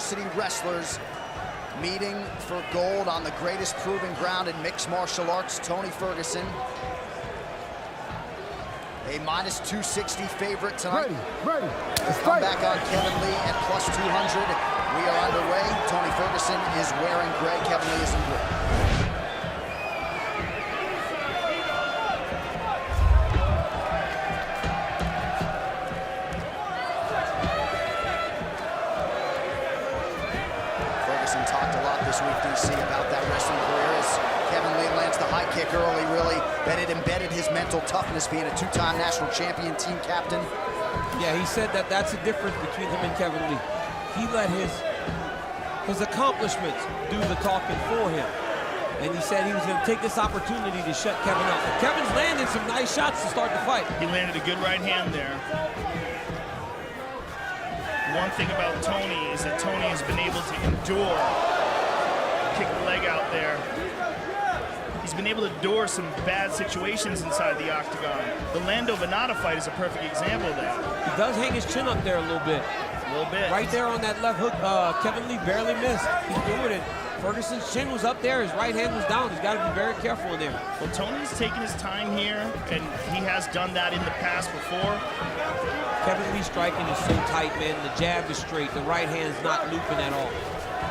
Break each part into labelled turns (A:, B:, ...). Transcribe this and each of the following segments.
A: varsity wrestlers meeting for gold on the greatest proving ground in mixed martial arts, Tony Ferguson. A minus 260 favorite tonight.
B: Ready.
A: Come back on Kevin Lee at plus 200. We are underway. Tony Ferguson is wearing gray. Kevin Lee is in blue. Talked a lot this week, DC, about that wrestling career as Kevin Lee lands the high kick early, really, that it embedded his mental toughness, being a two-time national champion, team captain.
C: Yeah, he said that that's the difference between him and Kevin Lee. He let his accomplishments do the talking for him. And he said he was going to take this opportunity to shut Kevin up. But Kevin's landed some nice shots to start the fight.
D: He landed a good right hand there. One thing about Tony is that Tony has been able to endure, kick the leg out there. He's been able to endure some bad situations inside the octagon. The Lando Venata fight is a perfect example of that.
C: He does hang his chin up there a little bit.
D: A little bit.
C: Right there on that left hook, Kevin Lee barely missed. He's doing it. Ferguson's chin was up there, his right hand was down. He's got to be very careful in there.
D: Well, Tony's taking his time here, and he has done that in the past before.
C: Kevin Lee's striking is so tight, man. The jab is straight. The right hand's not looping at all.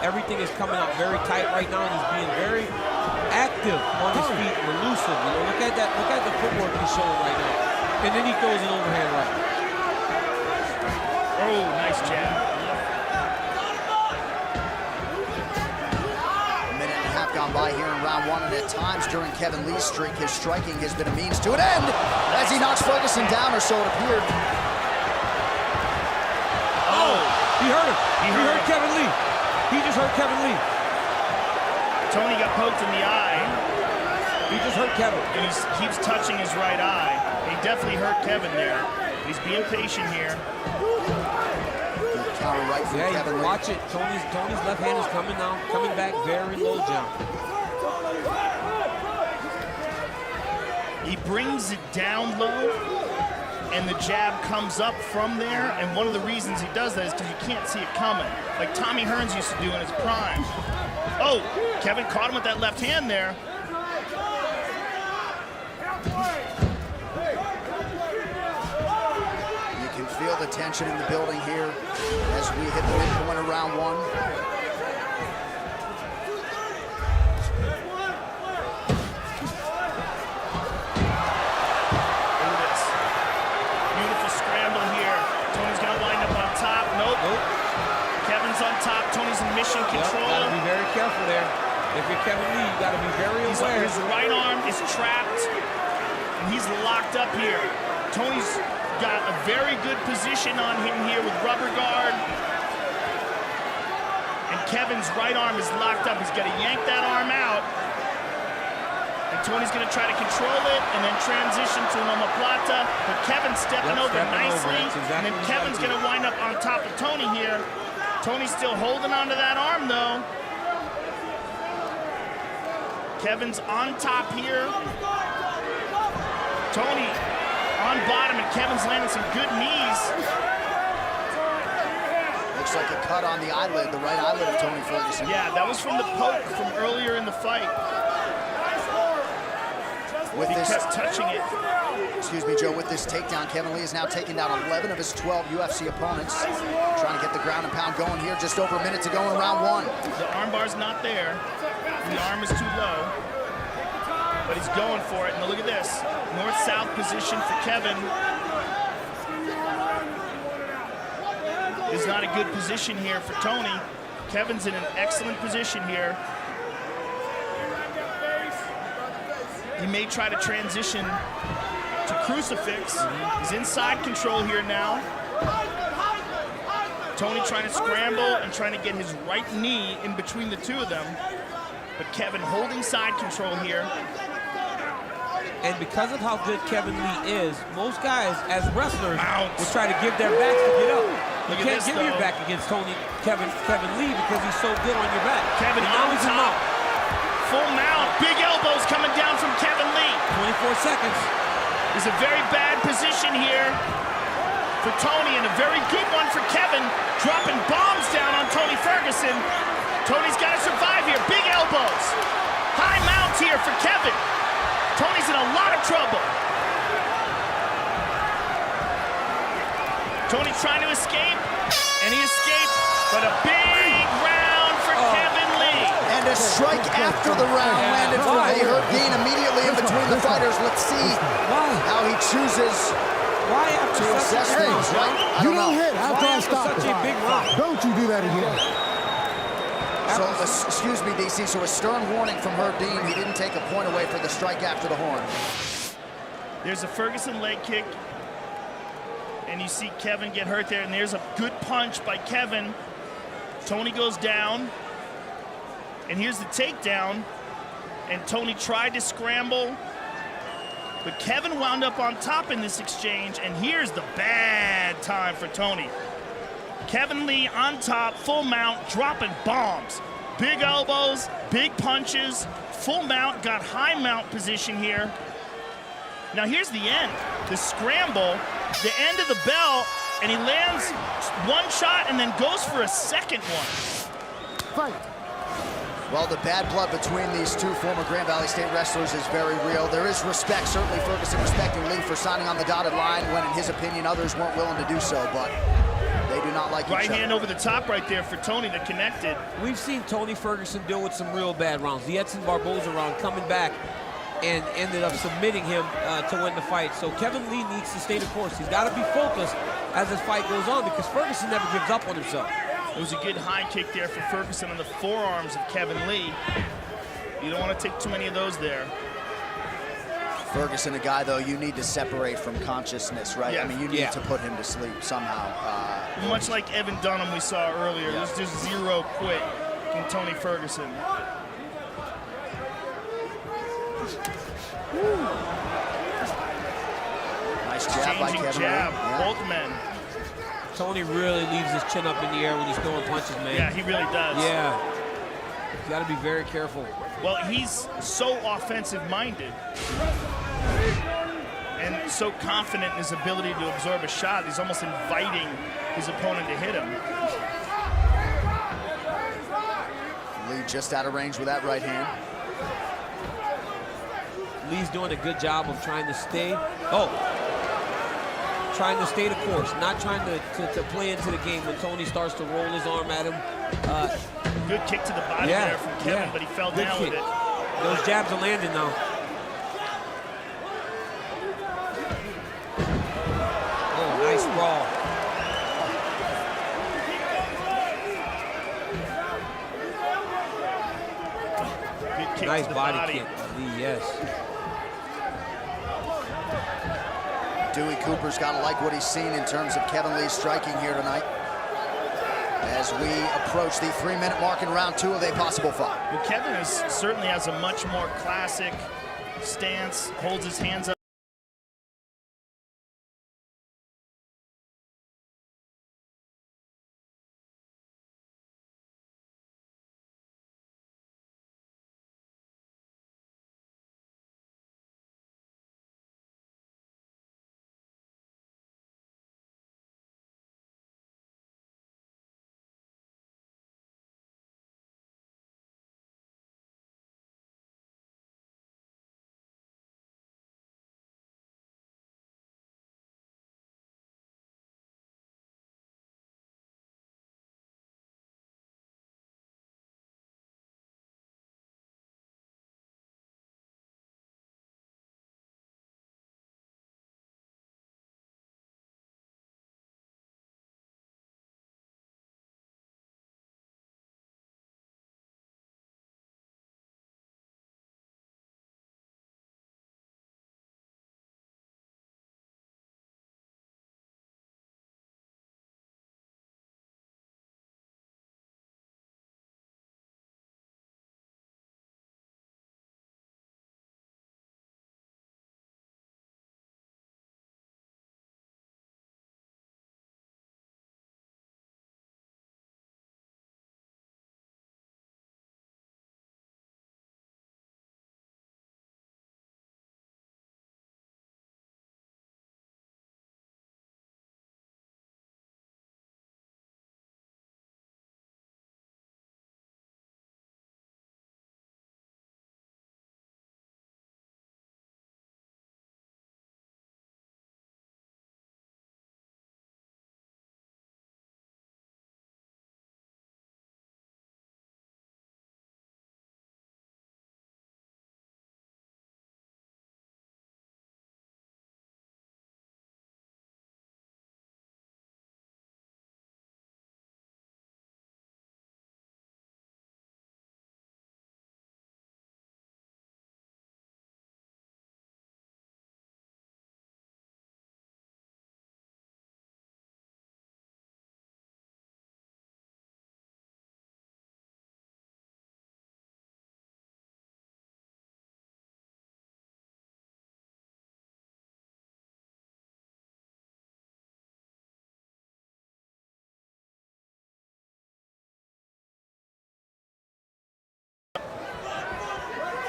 C: Everything is coming out very tight right now, and he's being very active on his feet and elusive. You know, look at that. Look at the footwork he's showing right now. And then he throws an overhand right.
D: Oh, nice jab.
A: A minute and a half gone by here in round one, and at times during Kevin Lee's streak, his striking has been a means to an end as he knocks Ferguson down, or so it appeared.
C: He hurt him. He hurt Kevin Lee. He just hurt Kevin Lee.
D: Tony got poked in the eye.
C: He just hurt Kevin.
D: And he keeps touching his right eye. He definitely hurt Kevin there. He's being patient here.
A: Counter right from Kevin Lee.
C: Watch it. Tony's left hand is coming now, coming back very low jump.
D: He brings it down low, and the jab comes up from there, and one of the reasons he does that is because you can't see it coming, like Tommy Hearns used to do in his prime. Oh, Kevin caught him with that left hand there.
A: You can feel the tension in the building here as we hit the midpoint of round one.
D: On top, Tony's in mission control.
C: Yep, gotta be very careful there. If you're Kevin Lee, you gotta be very aware.
D: His right arm is trapped, and he's locked up here. Tony's got a very good position on him here with rubber guard. And Kevin's right arm is locked up. He's got to yank that arm out. And Tony's gonna try to control it and then transition to an omoplata. But Kevin's stepping over nicely. And then Kevin's gonna wind up on top of Tony here. Tony's still holding onto that arm, though. Kevin's on top here. Tony on bottom, and Kevin's landing some good knees.
A: Looks like a cut on the eyelid, the right eyelid of Tony Ferguson.
D: Yeah, that was from the poke from earlier in the fight.
A: With
D: he
A: this,
D: kept touching it.
A: Excuse me, Joe, with this takedown, Kevin Lee has now taken down 11 of his 12 UFC opponents. Trying to get the ground and pound going here, just over a minute to go in round one.
D: The arm bar's not there. The arm is too low. But he's going for it. Now look at this. North-south position for Kevin. Is not a good position here for Tony. Kevin's in an excellent position here. He may try to transition to crucifix. He's inside control here now. Tony trying to scramble and trying to get his right knee in between the two of them. But Kevin holding side control here.
C: And because of how good Kevin Lee is, most guys, as wrestlers, will try to give their backs to get up. You can't give your back against Kevin Lee because he's so good on your back.
D: Kevin
C: now he's
D: top. Full mount. Big elbows coming down from Kevin Lee.
C: 24 seconds.
D: It's a very bad position here for Tony, and a very good one for Kevin, dropping bombs down on Tony Ferguson. Tony's got to survive here. Big elbows. High mounts here for Kevin. Tony's in a lot of trouble. Tony trying to escape, and he escaped, but a big round for Kevin Lee.
A: And a strike after the round landed for a hurt Dean immediately in between the fighters. Let's see how he chooses to assess things, right? I don't know.
B: Hit after I stop
C: such a big round?
B: Don't you do that again.
A: So, excuse me, DC, so a stern warning from Herb Dean. He didn't take a point away for the strike after the horn.
D: There's a Ferguson leg kick, and you see Kevin get hurt there, and there's a good punch by Kevin. Tony goes down, and here's the takedown, and Tony tried to scramble, but Kevin wound up on top in this exchange, and here's the bad time for Tony. Kevin Lee on top, full mount, dropping bombs. Big elbows, big punches, full mount, got high mount position here. Now here's the end, the scramble, the end of the bell, and he lands one shot and then goes for a second one.
B: Fight.
A: Well, the bad blood between these two former Grand Valley State wrestlers is very real. There is respect, certainly Ferguson respecting Lee for signing on the dotted line when, in his opinion, others weren't willing to do so, but they do not like each other.
D: Right hand over the top right there for Tony that connected.
C: We've seen Tony Ferguson deal with some real bad rounds. The Edson Barboza round coming back and ended up submitting him to win the fight. So Kevin Lee needs to stay the course. He's got to be focused as this fight goes on because Ferguson never gives up on himself.
D: It was a good high kick there for Ferguson on the forearms of Kevin Lee. You don't want to take too many of those there.
A: Ferguson, a guy, though, you need to separate from consciousness, right?
D: Yeah.
A: I mean, you need to put him to sleep somehow.
D: Much like Evan Dunham we saw earlier. There's just zero quit in Tony Ferguson.
A: Nice jab by Kevin
D: jab,
A: Lee. Yeah.
D: both men.
C: Tony really leaves his chin up in the air when he's throwing punches, man.
D: Yeah, he really does.
C: Yeah. You got to be very careful.
D: Well, he's so offensive-minded and so confident in his ability to absorb a shot, he's almost inviting his opponent to hit him.
A: Lee just out of range with that right hand.
C: Lee's doing a good job of trying to stay. Trying to stay the course, not trying to play into the game when Tony starts to roll his arm at him.
D: Good kick to the body there from Kevin, but he fell down with it.
C: Those jabs are landing now. Oh, nice sprawl.
D: Good kick
C: Nice
D: to the
C: body kick, Lee, yes.
A: Dewey Cooper's got to like what he's seen in terms of Kevin Lee striking here tonight as we approach the 3-minute mark in round 2 of a possible fight.
D: Well, Kevin certainly has a much more classic stance, holds his hands up.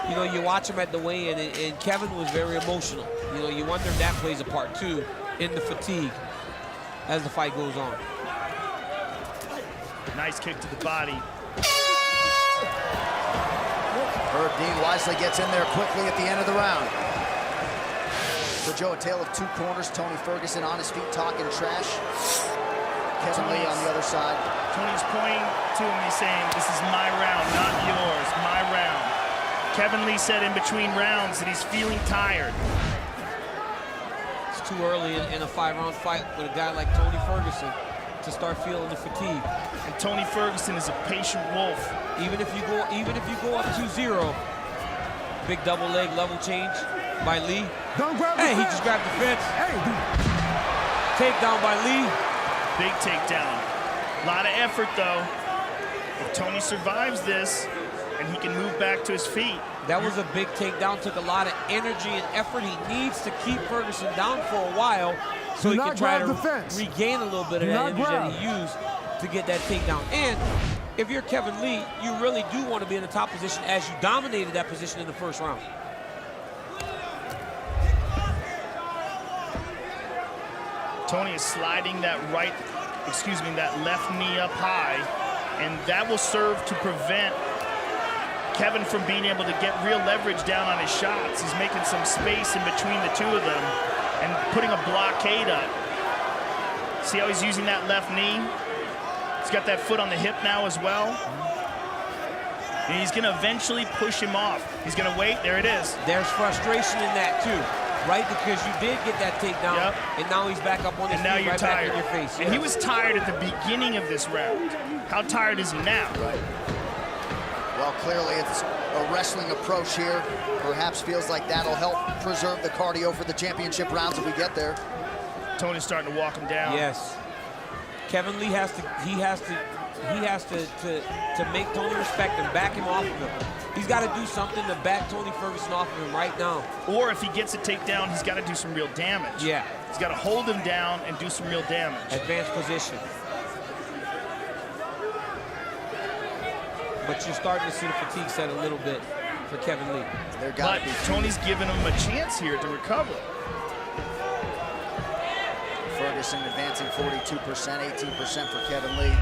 C: You know, you watch him at the weigh-in, and Kevin was very emotional. You know, you wonder if that plays a part too in the fatigue as the fight goes on.
D: Nice kick to the body.
A: Herb Dean wisely gets in there quickly at the end of the round. So Joe, a tale of two corners. Tony Ferguson on his feet talking trash. Kevin Lee on the other side.
D: Tony's pointing to him, he's saying, this is my round, not yours, my round. Kevin Lee said in between rounds that he's feeling tired.
C: It's too early in a 5-round fight with a guy like Tony Ferguson to start feeling the fatigue.
D: And Tony Ferguson is a patient wolf.
C: Even if you go up 2-0, big double leg level change by Lee.
B: Don't grab the
C: Hey, he
B: fence.
C: just grabbed the fence.
B: Hey,
C: Takedown by Lee.
D: Big takedown. A lot of effort, though. If Tony survives this, and he can move back to his feet.
C: That was a big takedown. Took a lot of energy and effort. He needs to keep Ferguson down for a while so he can try to regain a little bit of that energy that he used to get that takedown. And if you're Kevin Lee, you really do want to be in the top position as you dominated that position in the first round.
D: Tony is sliding that that left knee up high, and that will serve to prevent Kevin from being able to get real leverage down on his shots. He's making some space in between the two of them and putting a blockade up. See how he's using that left knee? He's got that foot on the hip now as well. And he's gonna eventually push him off. He's gonna wait, there it is.
C: There's frustration in that too, right? Because you did get that takedown, and now he's back up on his feet,
D: now you're
C: right
D: tired.
C: back in your face.
D: And he was tired at the beginning of this round. How tired is he now?
A: Right. Well, clearly it's a wrestling approach here. Perhaps feels like that'll help preserve the cardio for the championship rounds if we get there.
D: Tony's starting to walk him down.
C: Yes. Kevin Lee has to make Tony respect him, back him off of him. He's got to do something to back Tony Ferguson off of him right now.
D: Or if he gets a takedown, he's got to do some real damage.
C: Yeah.
D: He's got to hold him down and do some real damage.
C: Advanced position. But you're starting to see the fatigue set a little bit for Kevin Lee.
D: But Tony's giving him a chance here to recover.
A: Ferguson advancing 42%, 18% for Kevin Lee.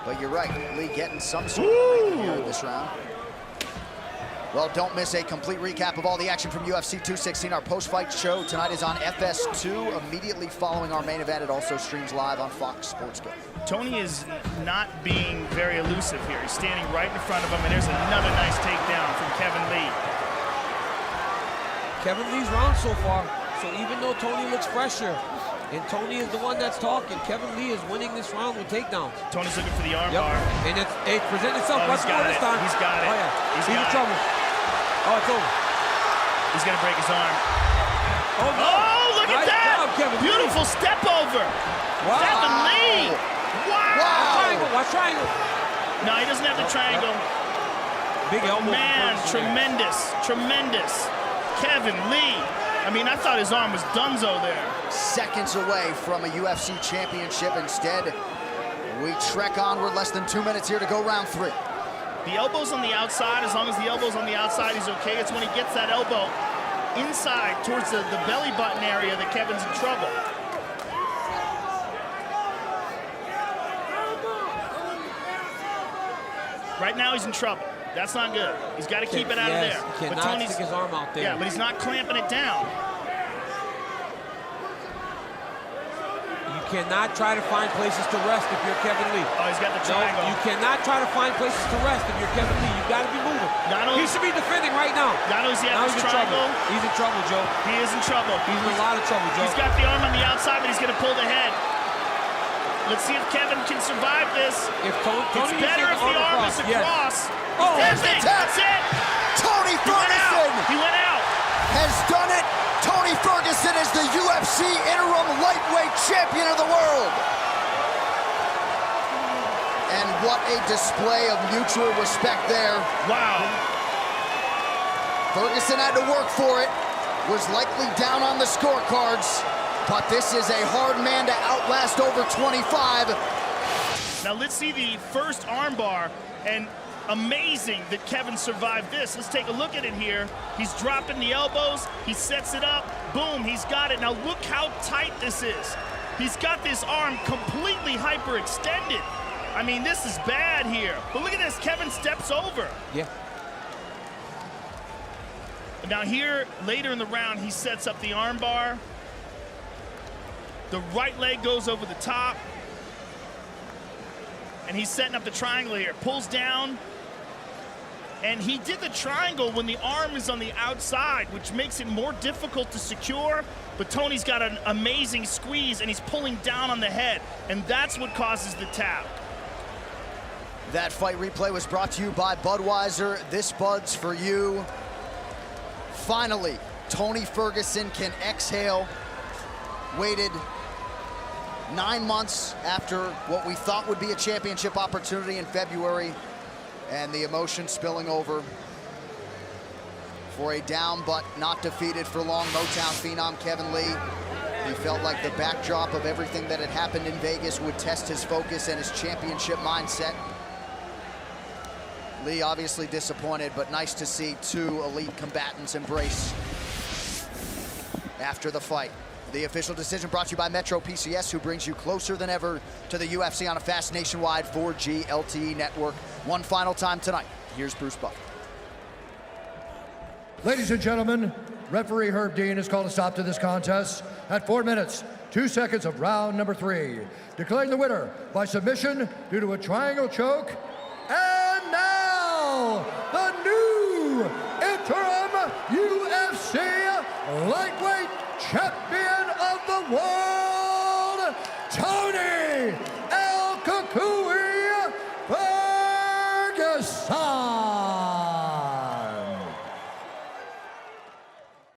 A: But you're right, Lee getting some sort of break here in this round. Well, don't miss a complete recap of all the action from UFC 216. Our post-fight show tonight is on FS2, immediately following our main event. It also streams live on Fox Sports Go.
D: Tony is not being very elusive here. He's standing right in front of him, and there's another nice takedown from Kevin Lee.
C: Kevin Lee's round so far, so even though Tony looks fresher, and Tony is the one that's talking, Kevin Lee is winning this round with takedowns.
D: Tony's looking for the arm bar.
C: And it presented itself.
D: He's got it.
C: Time.
D: He's got it.
C: Oh, yeah. He's in trouble. Oh, it's over.
D: He's going to break his arm.
C: Oh, no.
D: Look at that!
C: Job, Kevin
D: Beautiful
C: Lee.
D: step over.
C: Wow.
D: Kevin Lee! Wow!
C: Watch triangle.
D: No, he doesn't have the triangle.
C: Big elbow.
D: Man, tremendous, tremendous. Kevin Lee. I mean, I thought his arm was donezo there.
A: Seconds away from a UFC championship. Instead, we trek onward. Less than 2 minutes here to go round 3.
D: The elbow's on the outside. As long as the elbow's on the outside, he's okay. It's when he gets that elbow inside towards the belly button area that Kevin's in trouble. Right now he's in trouble. That's not good. He's got to keep it out of there.
C: He cannot stick his arm out there.
D: Yeah, but he's not clamping it down.
C: You cannot try to find places to rest if you're Kevin Lee.
D: Oh, he's got the triangle.
C: No, you cannot try to find places to rest if you're Kevin Lee. You've got to be moving. He should be defending right now.
D: Not only does he have his triangle.
C: He's in trouble, Joe.
D: He is in trouble.
C: He's in a lot of trouble, Joe.
D: He's got the arm on the outside, but he's going to pull the head. Let's see if Kevin can survive this.
C: If Tony
D: it's better if the arm is across.
C: Yes. Oh,
D: that's it.
A: Tony Ferguson
D: He went out.
A: has done it. Tony Ferguson is the UFC interim lightweight champion of the world. And what a display of mutual respect there.
D: Wow.
A: Ferguson had to work for it, was likely down on the scorecards, but this is a hard man to outlast over 25.
D: Now let's see the first armbar, and amazing that Kevin survived this. Let's take a look at it here. He's dropping the elbows. He sets it up. Boom, he's got it. Now look how tight this is. He's got this arm completely hyperextended. I mean, this is bad here. But look at this. Kevin steps over.
C: Yeah.
D: Now here, later in the round, he sets up the arm bar. The right leg goes over the top. And he's setting up the triangle here. Pulls down. And he did the triangle when the arm is on the outside, which makes it more difficult to secure. But Tony's got an amazing squeeze, and he's pulling down on the head. And that's what causes the tap.
A: That fight replay was brought to you by Budweiser. This Bud's for you. Finally, Tony Ferguson can exhale. Waited 9 months after what we thought would be a championship opportunity in February, and the emotion spilling over for a down but not defeated for long Motown phenom Kevin Lee. He felt like the backdrop of everything that had happened in Vegas would test his focus and his championship mindset. Lee obviously disappointed, but nice to see two elite combatants embrace after the fight. The official decision brought to you by Metro PCS, who brings you closer than ever to the UFC on a fast nationwide 4G LTE network. One final time tonight. Here's Bruce Buffer.
B: Ladies and gentlemen, referee Herb Dean has called a stop to this contest at 4 minutes, 2 seconds of round number 3, declaring the winner by submission due to a triangle choke. And now, the new interim UFC lightweight champion of the world, Tony El Cucuy Ferguson.